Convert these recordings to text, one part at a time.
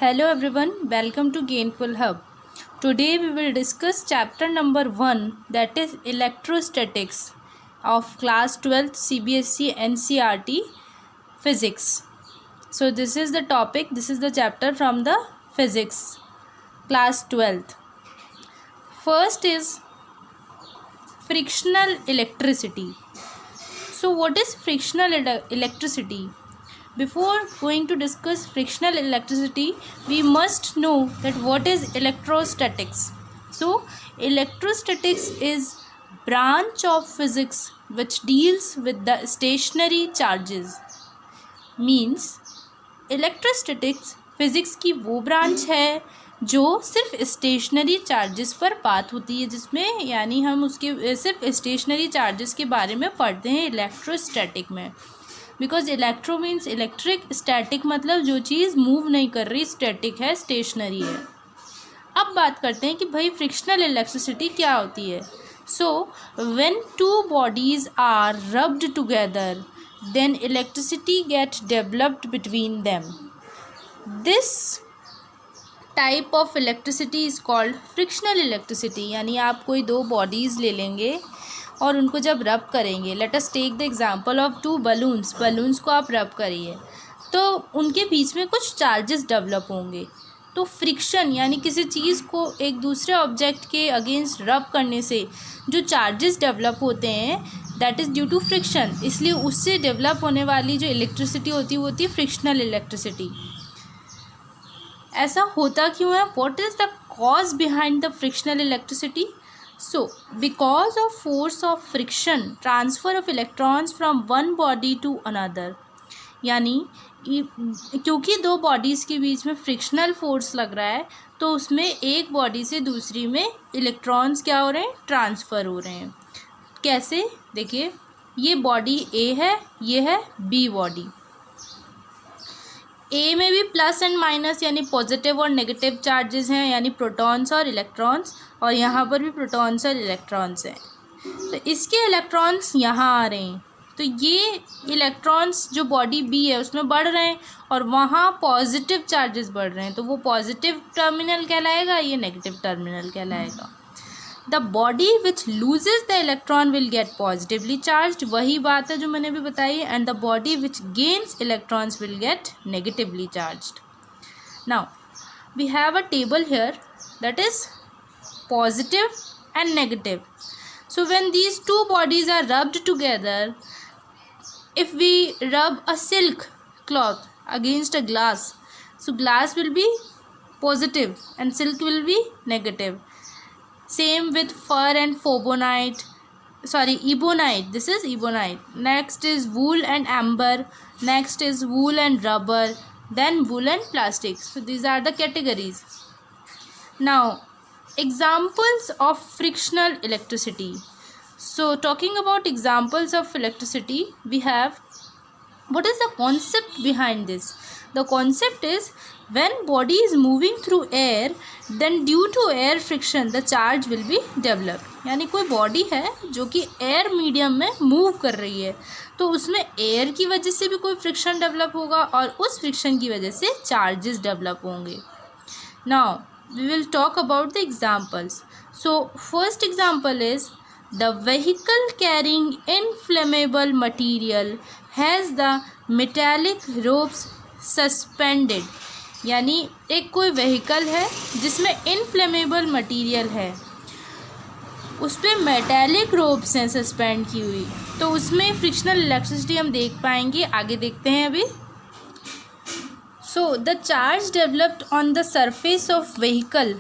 Hello everyone, welcome to Gainful Hub. Today we will discuss chapter number 1, that is electrostatics of class 12th CBSE NCERT physics. So this is the topic, this is the chapter from the physics class 12th. First is frictional electricity. So what is frictional electricity? Before going to discuss frictional electricity, we must know that what is electrostatics. So electrostatics is branch of physics which deals with the stationary charges. Means electrostatics physics की वो branch है जो सिर्फ stationery charges पर बात होती है, जिसमें यानी हम उसके सिर्फ स्टेशनरी चार्जेस के बारे में पढ़ते हैं इलेक्ट्रोस्टैटिक में. Because electro means electric, static मतलब जो चीज़ मूव नहीं कर रही, स्टैटिक है, स्टेशनरी है. अब बात करते हैं कि भाई फ्रिक्शनल इलेक्ट्रिसिटी क्या होती है. So when two bodies are rubbed together then electricity get developed between them. This type of electricity is called frictional electricity. यानी आप कोई दो बॉडीज़ ले लेंगे और उनको जब रब करेंगे, let us take the example of two balloons को आप रब करिए तो उनके बीच में कुछ चार्जेस डेवलप होंगे. तो फ्रिक्शन यानी किसी चीज़ को एक दूसरे ऑब्जेक्ट के अगेंस्ट रब करने से जो चार्जेस डेवलप होते हैं that is due to friction. इसलिए उससे डेवलप होने वाली जो इलेक्ट्रिसिटी होती है वो होती है फ्रिक्शनल इलेक्ट्रिसिटी. ऐसा होता क्यों है? What is the cause behind the frictional electricity? So, because of force of friction, transfer of electrons from one body to another. यानी क्योंकि दो बॉडीज़ के बीच में फ्रिक्शनल फोर्स लग रहा है तो उसमें एक बॉडी से दूसरी में इलेक्ट्रॉन्स क्या हो रहे हैं? ट्रांसफ़र हो रहे हैं. कैसे? देखिए, ये बॉडी ए है, ये है बी बॉडी. ए में भी प्लस एंड माइनस यानी पॉजिटिव और नेगेटिव चार्जेस हैं, यानी प्रोटॉन्स और इलेक्ट्रॉन्स, और यहाँ पर भी प्रोटॉन्स और इलेक्ट्रॉन्स हैं. तो इसके इलेक्ट्रॉन्स यहाँ आ रहे हैं तो ये इलेक्ट्रॉन्स जो बॉडी बी है उसमें बढ़ रहे हैं और वहाँ पॉजिटिव चार्जेस बढ़ रहे हैं, तो वो पॉजिटिव टर्मिनल कहलाएगा, ये नेगेटिव टर्मिनल कहलाएगा. The body which loses the electron will get positively charge, वही बात है जो मैंने भी बताई, and the body which gains electrons will get negatively charge. Now we have a table here that is positive and negative. So when these two bodies are rubbed together, if we rub a silk cloth against a glass, so glass will be positive and silk will be negative. Same with fur and ebonite. This is ebonite. Next is wool and amber. Next is wool and rubber. Then wool and plastic. So these are the categories. Now examples of frictional electricity. So talking about examples of electricity, we have, what is the concept behind this? The concept is when body is moving through air, then due to air friction the charge will be developed. यानी कोई body है जो कि air medium में move कर रही है तो उसमें एयर की वजह से भी कोई फ्रिक्शन डेवलप होगा और उस फ्रिक्शन की वजह से चार्जेस डेवलप होंगे. Now we will talk about the examples. So first example is the vehicle carrying inflammable material has the metallic ropes suspended. यानी एक कोई व्हीकल है जिसमें इनफ्लेमेबल मटेरियल है, उस पर मेटालिक रोप्स हैं सस्पेंड की हुई, तो उसमें फ्रिक्शनल इलेक्ट्रिसिटी हम देख पाएंगे. आगे देखते हैं अभी. So the charge developed on the surface of vehicle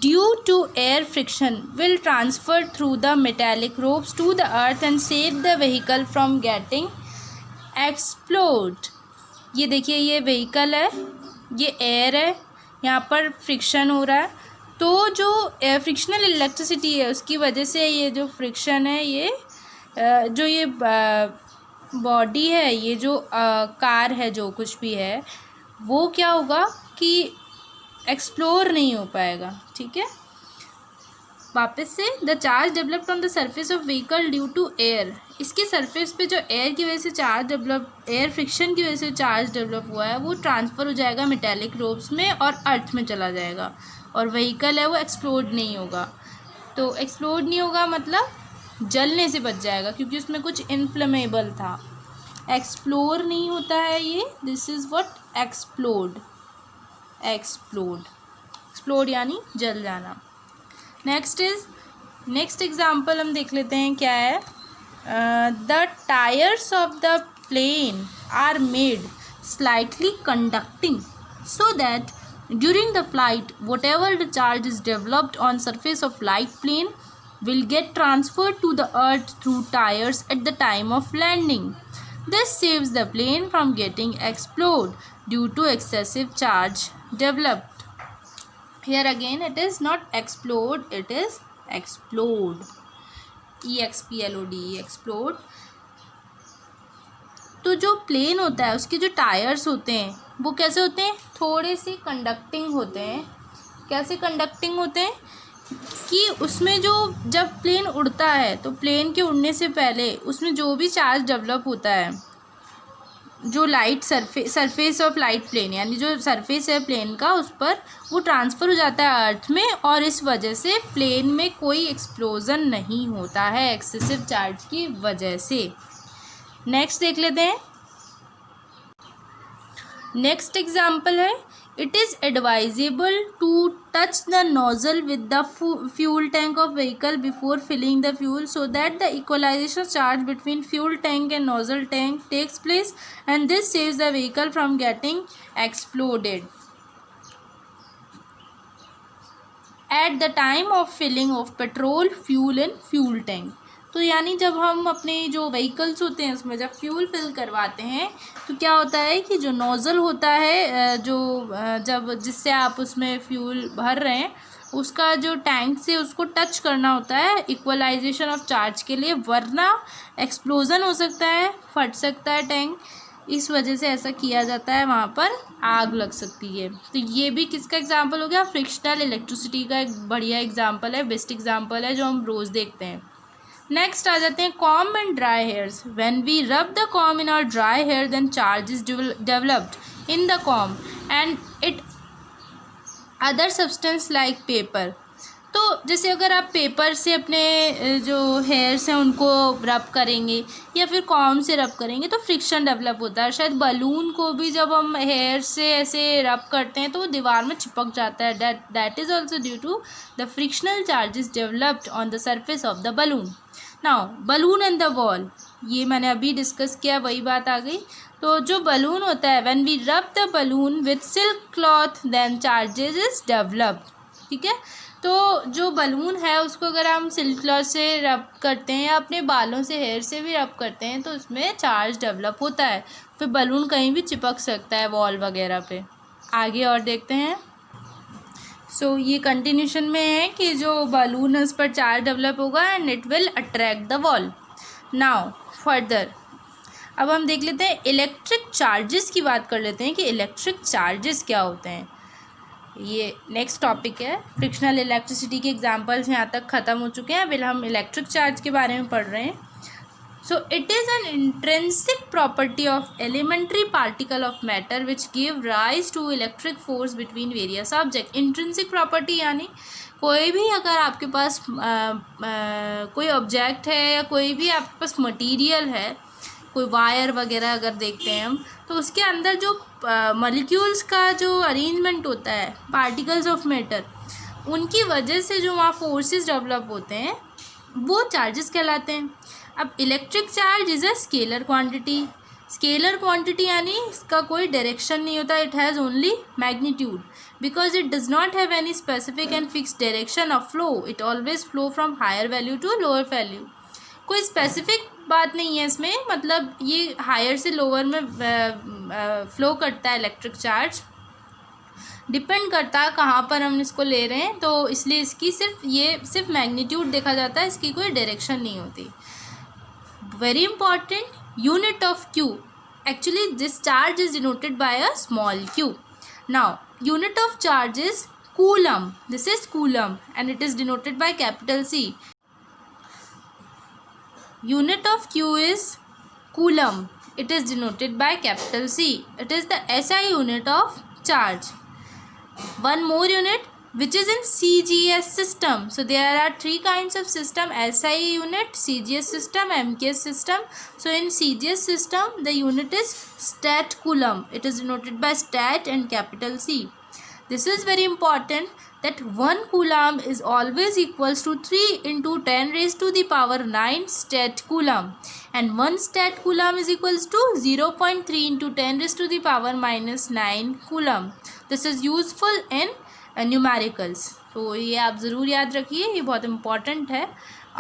due to air friction will transfer through the metallic ropes to the earth and save the vehicle from getting explode. ये देखिए, ये vehicle है, ये air है, यहाँ पर friction हो रहा है, तो जो फ्रिक्शनल इलेक्ट्रिसिटी है उसकी वजह से ये जो फ्रिक्शन है, ये जो ये बॉडी है, ये जो कार है, जो कुछ भी है, वो क्या होगा कि एक्सप्लोर नहीं हो पाएगा. ठीक है. वापस से the charge developed on the surface of vehicle due to air, इसके सरफेस पे जो एयर की वजह से चार्ज डेवलप, एयर फ्रिक्शन की वजह से चार्ज डेवलप हुआ है वो ट्रांसफ़र हो जाएगा मेटेलिक रोब्स में और अर्थ में चला जाएगा, और व्हीकल है वो एक्सप्लोड नहीं होगा। तो एक्सप्लोड नहीं होगा मतलब जलने से बच जाएगा, क्योंकि उसमें कुछ इनफ्लेमेबल था। एक्सप्लोर नहीं होता है ये, this is what explode, explode यानी जल जाना। नेक्स्ट एग्जाम्पल हम देख लेते हैं क्या है। The tyres of the plane are made slightly conducting so that during the flight whatever the charge is developed on surface of light plane will get transferred to the earth through tires at the time of landing. This saves the plane from getting explode due to excessive charge developed. Here again it is not explode, it is explode. EXPLOD, explode. तो जो plane होता है उसके जो tyres होते हैं वो कैसे होते हैं, थोड़े से कंडक्टिंग होते हैं। कैसे कंडक्टिंग होते हैं कि उसमें जो जब प्लेन उड़ता है तो प्लेन के उड़ने से पहले उसमें जो भी चार्ज डेवलप होता है, जो light surface of light plane यानी जो सरफेस है प्लेन का उस पर वो ट्रांसफ़र हो जाता है अर्थ में, और इस वजह से प्लेन में कोई एक्सप्लोजन नहीं होता है एक्सेसिव चार्ज की वजह से। नेक्स्ट देख लेते हैं। नेक्स्ट एग्जाम्पल है, it is advisable to touch the nozzle with the fuel tank of vehicle before filling the fuel so that the equalization charge between fuel tank and nozzle tank takes place, and this saves the vehicle from getting exploded at the time of filling of petrol, fuel in fuel tank. तो यानी जब हम अपने जो vehicles होते हैं उसमें जब फ्यूल फिल करवाते हैं तो क्या होता है कि जो नोज़ल होता है जो जब जिससे आप उसमें फ्यूल भर रहे हैं उसका जो टैंक से उसको टच करना होता है इक्वलाइजेशन ऑफ चार्ज के लिए, वरना एक्सप्लोज़न हो सकता है, फट सकता है टैंक। इस वजह से ऐसा किया जाता है, वहाँ पर आग लग सकती है। तो ये भी किसका एग्जाम्पल हो गया, फ्रिक्शनल इलेक्ट्रिसिटी का एक बढ़िया एग्जाम्पल है, बेस्ट एग्जाम्पल है जो हम रोज़ देखते हैं। नेक्स्ट आ जाते हैं comb and dry hairs. When we rub the comb in our dry hair then charge is developed in the comb and it other substance like paper. तो जैसे अगर आप पेपर से अपने जो हेयर्स हैं उनको रब करेंगे या फिर कॉम्ब से रब करेंगे तो फ्रिक्शन डेवलप होता है। शायद बलून को भी जब हम हेयर से ऐसे रब करते हैं तो वो दीवार में चिपक जाता है। That is also due to the frictional charges developed on the surface of the balloon. Now balloon and the wall, ये मैंने अभी डिस्कस किया, वही बात आ गई। तो जो बलून होता है when we rub the balloon with silk cloth then charges is developed. ठीक है, तो जो बलून है उसको अगर हम सिल्क क्लॉथ से रब करते हैं या अपने बालों से हेयर से भी रब करते हैं तो उसमें चार्ज डेवलप होता है, फिर बलून कहीं भी चिपक सकता है वॉल वगैरह पे। आगे और देखते हैं। सो ये कंटिन्यूशन में है कि जो बलून है उस पर चार्ज डेवलप होगा and it will attract the wall. Now further अब हम देख लेते हैं इलेक्ट्रिक चार्जेस की बात कर लेते हैं कि इलेक्ट्रिक चार्जेस क्या होते हैं। ये नेक्स्ट टॉपिक है। फ्रिक्शनल इलेक्ट्रिसिटी के एग्जांपल्स यहाँ तक ख़त्म हो चुके हैं, अभी हम इलेक्ट्रिक चार्ज के बारे में पढ़ रहे हैं। So it is an intrinsic property of elementary particle of matter which give rise to electric force between various object. Intrinsic property यानी कोई भी अगर आपके पास कोई ऑब्जेक्ट है या कोई भी आपके पास मटीरियल है, कोई वायर वगैरह अगर देखते हैं हम, तो उसके अंदर जो मॉलिक्यूल्स का जो अरेंजमेंट होता है, पार्टिकल्स ऑफ मैटर, उनकी वजह से जो वहाँ फोर्सेस डेवलप होते हैं वो चार्जेस कहलाते हैं। अब electric charge is a scalar quantity. Scalar quantity यानी इसका कोई डायरेक्शन नहीं होता, it has only magnitude because it does not have any specific and fix direction of flow, it always flow from higher value to lower value. कोई specific बात नहीं है इसमें, मतलब ये हायर से लोअर में फ्लो करता है इलेक्ट्रिक चार्ज, डिपेंड करता है कहाँ पर हम इसको ले रहे हैं, तो इसलिए इसकी सिर्फ मैग्नीट्यूड देखा जाता है, इसकी कोई डायरेक्शन नहीं होती। Very important, unit of Q, actually this charge is denoted by a small Q. Now unit of charge is coulomb. This is coulomb and it is denoted by capital C. Unit of Q is coulomb. It is denoted by capital C. It is the SI unit of charge. One more unit which is in CGS system. So there are three kinds of system: SI unit, CGS system, MKS system. So in CGS system the unit is stat coulomb. It is denoted by stat and capital C. This is very important, that 1 coulomb is always equals to 3 into 10 raised to the power 9 stat coulomb, and 1 stat coulomb is equals to 0.3 into 10 raised to the power minus 9 coulomb. This is useful in numericals. तो ये आप ज़रूर याद रखिए, ये बहुत important है.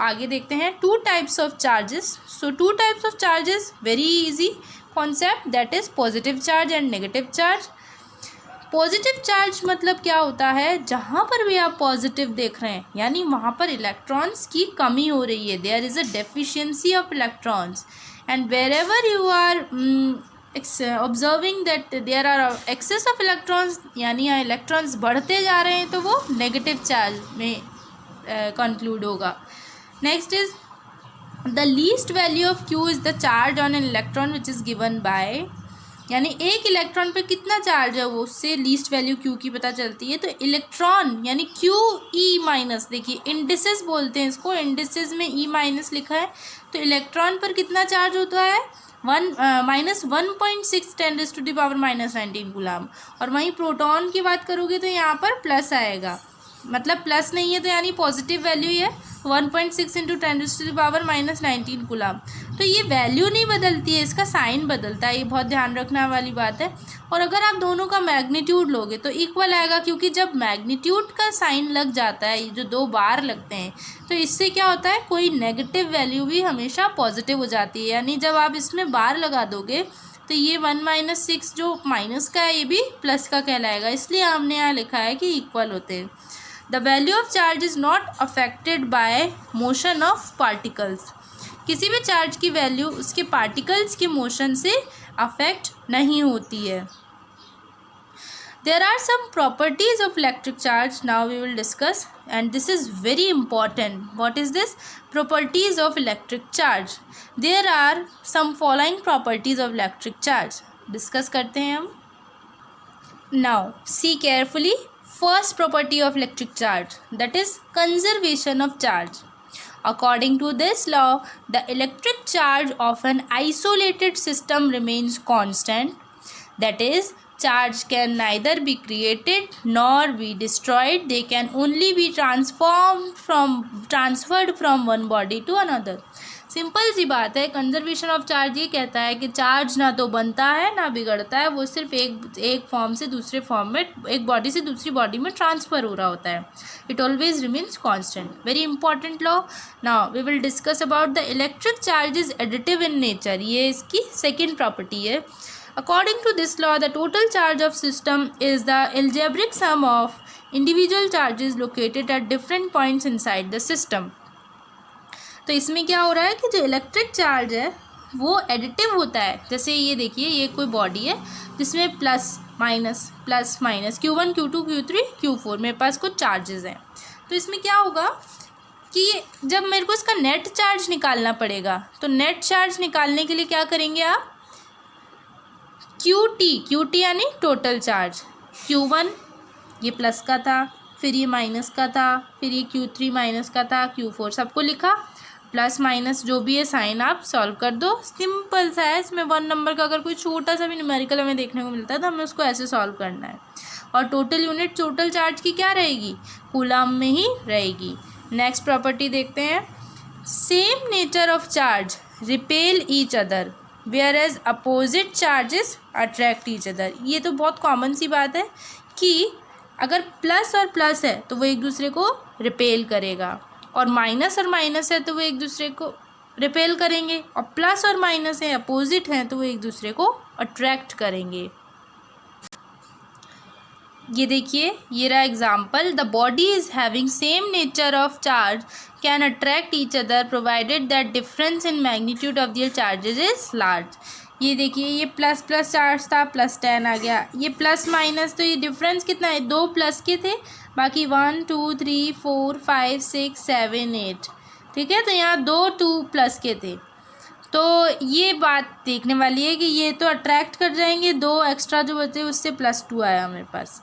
आगे देखते हैं 2 types of charges. So 2 types of charges, very easy concept, that is positive charge and negative charge. Positive charge मतलब क्या होता है, जहाँ पर भी आप पॉजिटिव देख रहे हैं यानी वहाँ पर इलेक्ट्रॉन्स की कमी हो रही है, there is a deficiency of electrons, and wherever you are observing that there are excess of electrons, यानी यहाँ इलेक्ट्रॉन्स बढ़ते जा रहे हैं, तो वो नेगेटिव चार्ज में कंक्लूड होगा. Next is the least value of Q is the charge on an electron which is given by, यानी एक इलेक्ट्रॉन पे कितना चार्ज है वो, उससे लीस्ट वैल्यू क्यू की पता चलती है. तो इलेक्ट्रॉन यानी क्यू ई माइनस, देखिए इंडिसेस बोलते हैं इसको, इंडिसेस में ई माइनस लिखा है, तो इलेक्ट्रॉन पर कितना चार्ज होता है, -1.6 10⁻⁻19 कूलम. और वहीं प्रोटॉन की बात करोगे तो यहाँ पर प्लस आएगा, मतलब प्लस नहीं है तो यानी पॉजिटिव वैल्यू ही है, 1.6 × 10⁻⁻19 कूलम. तो ये वैल्यू नहीं बदलती है, इसका साइन बदलता है, ये बहुत ध्यान रखने वाली बात है. और अगर आप दोनों का मैग्नीट्यूड लोगे तो इक्वल आएगा, क्योंकि जब मैग्नीट्यूड का साइन लग जाता है, जो 2 बार लगते हैं, तो इससे क्या होता है, कोई नेगेटिव वैल्यू भी हमेशा पॉजिटिव हो जाती है. यानी जब आप इसमें बार लगा दोगे तो ये 1 - 6 जो माइनस का है ये भी प्लस का कहलाएगा, इसलिए हमने यहाँ लिखा है कि इक्वल होते हैं. The value of charge is not affected by motion of particles. किसी भी चार्ज की वैल्यू उसके पार्टिकल्स के मोशन से अफेक्ट नहीं होती है. There are some properties of electric charge. Now we will discuss, and this is very important. What is this? Properties of electric charge. There are some following properties of electric charge. Discuss करते हैं हम. Now see carefully. First property of electric charge, that is conservation of charge. According to this law, the electric charge of an isolated system remains constant. That is, charge can neither be created nor be destroyed. They can only be transferred from one body to another. Simple सी बात है. Conservation of charge ये कहता है कि charge ना तो बनता है ना बिगड़ता है, वो सिर्फ एक फॉर्म से दूसरे फॉर्म में, एक बॉडी से दूसरी बॉडी में ट्रांसफ़र हो रहा होता है. It always remains constant. Very important law. Now we will discuss about the electric charge is additive in nature. ये इसकी सेकेंड प्रॉपर्टी है. According to this law, the total charge of system is the algebraic sum of individual charges located at different points inside the system. तो इसमें क्या हो रहा है कि जो इलेक्ट्रिक चार्ज है वो एडिटिव होता है. जैसे ये देखिए, ये कोई बॉडी है जिसमें plus minus Q1 Q2 Q3 Q4 मेरे पास कुछ चार्जेस हैं. तो इसमें क्या होगा कि जब मेरे को इसका नेट चार्ज निकालना पड़ेगा, तो नेट चार्ज निकालने के लिए क्या करेंगे आप, QT यानी टोटल चार्ज. Q1 ये प्लस का था, फिर ये माइनस का था, फिर ये Q3 माइनस का था, Q4 सबको लिखा, प्लस माइनस जो भी है साइन आप सॉल्व कर दो. सिंपल सा है. इसमें 1 नंबर का अगर कोई छोटा सा भी न्यूमेरिकल हमें देखने को मिलता है तो हमें उसको ऐसे सॉल्व करना है. और टोटल यूनिट टोटल चार्ज की क्या रहेगी, कूलम में ही रहेगी. नेक्स्ट प्रॉपर्टी देखते हैं. Same nature of charge repel each other whereas opposite charges attract each other. ये तो बहुत कॉमन सी बात है कि अगर प्लस और प्लस है तो वो एक दूसरे को रिपेल करेगा, और माइनस और माइनस है तो वो एक दूसरे को रिपेल करेंगे, और प्लस और माइनस है अपोजिट हैं तो वो एक दूसरे को अट्रैक्ट करेंगे. ये देखिए, ये रहा example. The body is having same nature of charge can attract each other provided that difference in magnitude of their charges is large. ये देखिए ये प्लस प्लस चार्ज था, +10 आ गया। ये प्लस माइनस, तो ये डिफरेंस कितना है, 2 प्लस के थे, बाकी 1 2 3 4 5 6 7 8, ठीक है। तो यहाँ 2 2 प्लस के थे। तो ये बात देखने वाली है कि ये तो अट्रैक्ट कर जाएंगे, 2 एक्स्ट्रा जो बचे उससे +2 आया मेरे पास।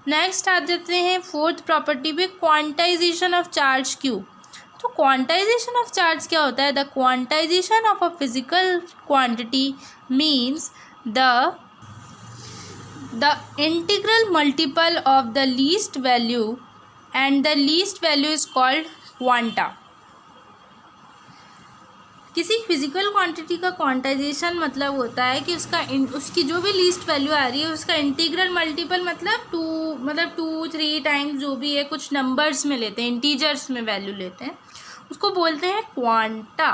नेक्स्ट आ जाते हैं फोर्थ प्रॉपर्टी पे, क्वांटाइजेशन ऑफ चार्ज Q। तो क्वांटाइजेशन ऑफ चार्ज क्या होता है, the quantization of a physical quantity means the integral multiple of the least value and the least value is called quanta. किसी physical quantity का quantization मतलब होता है कि उसकी जो भी लीस्ट वैल्यू आ रही है उसका इंटीग्रल मल्टीपल मतलब 2 3 टाइम्स जो भी है, कुछ नंबर्स में लेते हैं, इंटीजर्स में वैल्यू लेते हैं, उसको बोलते हैं quanta.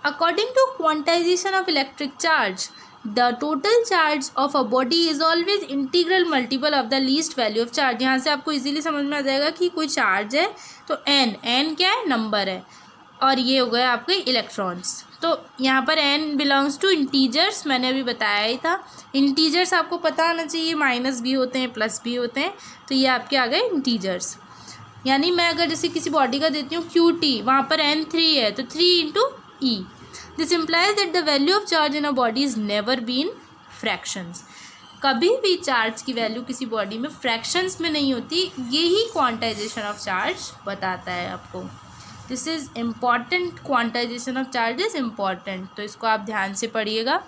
According to quantization of electric charge, the total charge of a body is always integral multiple of the least value of charge. यहाँ से आपको इजीली समझ में आ जाएगा कि कोई चार्ज है तो n क्या है, नंबर है, और ये हो गए आपके इलेक्ट्रॉन्स। तो यहाँ पर n बिलोंग्स टू इंटीजर्स, मैंने अभी बताया ही था। इंटीजर्स आपको पता होना चाहिए, माइनस भी होते हैं प्लस भी होते हैं, तो ये आपके आ गए इंटीजर्स। यानी मैं अगर जैसे किसी बॉडी का देती हूँ QT, वहाँ पर n 3 है तो 3 × E। This implies that the value of charge in a body is never been fractions. कभी भी चार्ज की वैल्यू किसी बॉडी में फ्रैक्शंस में नहीं होती, यही क्वांटाइजेशन ऑफ चार्ज बताता है आपको। This is important, quantization of charge is important, तो इसको आप ध्यान से पढ़िएगा।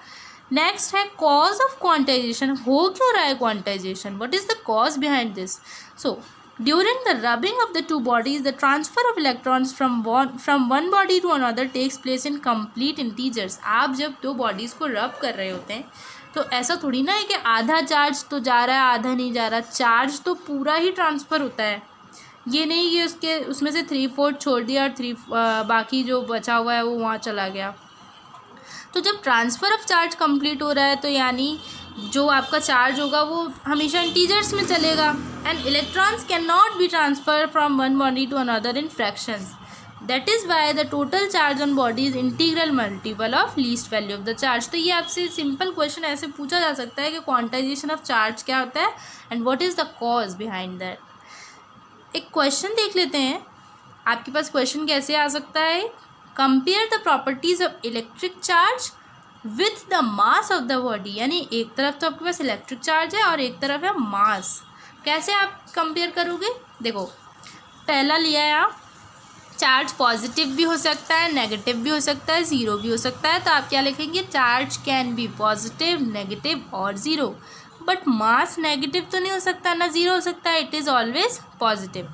नेक्स्ट है कॉज ऑफ क्वांटाइजेशन। हो क्यों रहा है quantization, what is the cause behind this. So during the rubbing of the two bodies, the transfer of electrons from one body to another takes place in complete integers। आप जब दो bodies को रब कर रहे होते हैं तो ऐसा थोड़ी ना है कि आधा चार्ज तो जा रहा है आधा नहीं जा रहा, चार्ज तो पूरा ही ट्रांसफ़र होता है। ये नहीं कि उसमें से 3/4 छोड़ दिया और बाकी जो बचा हुआ है वो वहाँ चला गया। तो जब ट्रांसफ़र ऑफ चार्ज कंप्लीट हो रहा है तो यानी जो आपका चार्ज होगा वो हमेशा इंटीजर्स में चलेगा। And electrons can not be transfer from one body to another in fractions. That is why the total charge on body is integral multiple of least value of the charge. तो ये आपसे simple question ऐसे पूछा जा सकता है कि quantization of charge क्या होता है and what is the cause behind that. एक क्वेश्चन देख लेते हैं, आपके पास क्वेश्चन कैसे आ सकता है। Compare the properties of electric charge with the mass of the body. यानी एक तरफ तो आपके पास इलेक्ट्रिक चार्ज है और एक तरफ है मास। कैसे आप कंपेयर करोगे, देखो पहला लिया है आप, चार्ज पॉजिटिव भी हो सकता है, नेगेटिव भी हो सकता है, ज़ीरो भी हो सकता है। तो आप क्या लिखेंगे, charge can be positive, negative और ज़ीरो। बट मास नेगेटिव तो नहीं हो सकता ना ज़ीरो हो सकता है, it is always positive.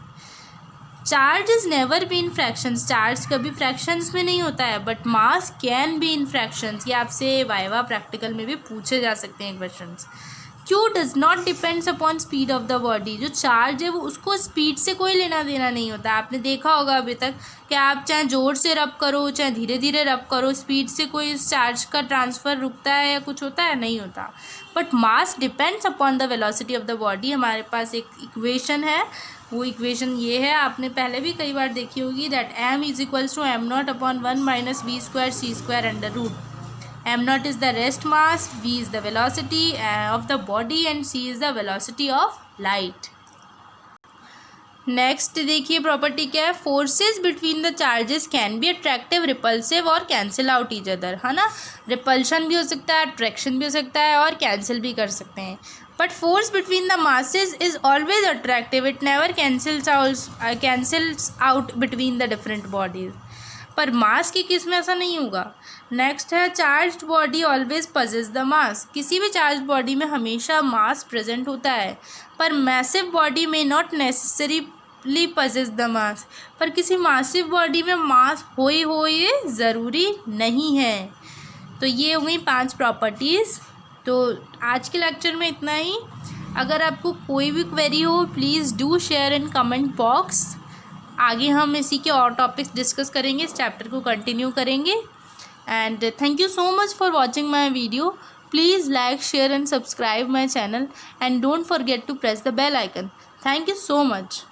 Charge is never be in fractions, charge कभी फ्रैक्शंस में नहीं होता है। But mass can be in fractions, ये आपसे वाइवा प्रैक्टिकल में भी पूछे जा सकते हैं questions. Q does not depends upon speed of the body. जो चार्ज है वो उसको स्पीड से कोई लेना देना नहीं होता। आपने देखा होगा अभी तक कि आप चाहे ज़ोर से रब करो चाहे धीरे धीरे रब करो, स्पीड से कोई चार्ज का ट्रांसफ़र रुकता है या कुछ होता है, नहीं होता। But mass depends upon the velocity of the body. हमारे पास एक इक्वेशन है, वो इक्वेशन ये है, आपने पहले भी कई बार देखी होगी, that m is equals to m0 upon 1 - v² c² under root. m0 is the rest mass, v is the velocity of the body and c is the velocity of light। Next देखिए property क्या है, forces between the charges can be attractive, repulsive और cancel out each other, है ना। Repulsion भी हो सकता है, अट्रैक्शन भी हो सकता है और कैंसिल भी कर सकते हैं। But force between the masses is always attractive, it never cancels out between the different bodies. पर मास की केस में ऐसा नहीं होगा। नेक्स्ट है, charged body always possess the mass, किसी भी चार्ज बॉडी में हमेशा मास प्रेजेंट होता है। पर मैसिव बॉडी में not necessarily possess the mass, पर किसी मासिव बॉडी में मास हो ये ज़रूरी नहीं है। तो ये हो गई 5 प्रॉपर्टीज़। तो आज के लेक्चर में इतना ही। अगर आपको कोई भी क्वेरी हो please do share in comment box. आगे हम इसी के और टॉपिक्स डिस्कस करेंगे, इस चैप्टर को कंटिन्यू करेंगे। And thank you so much for watching my video. Please like, share and subscribe my channel and don't forget to press the bell icon. Thank you so much.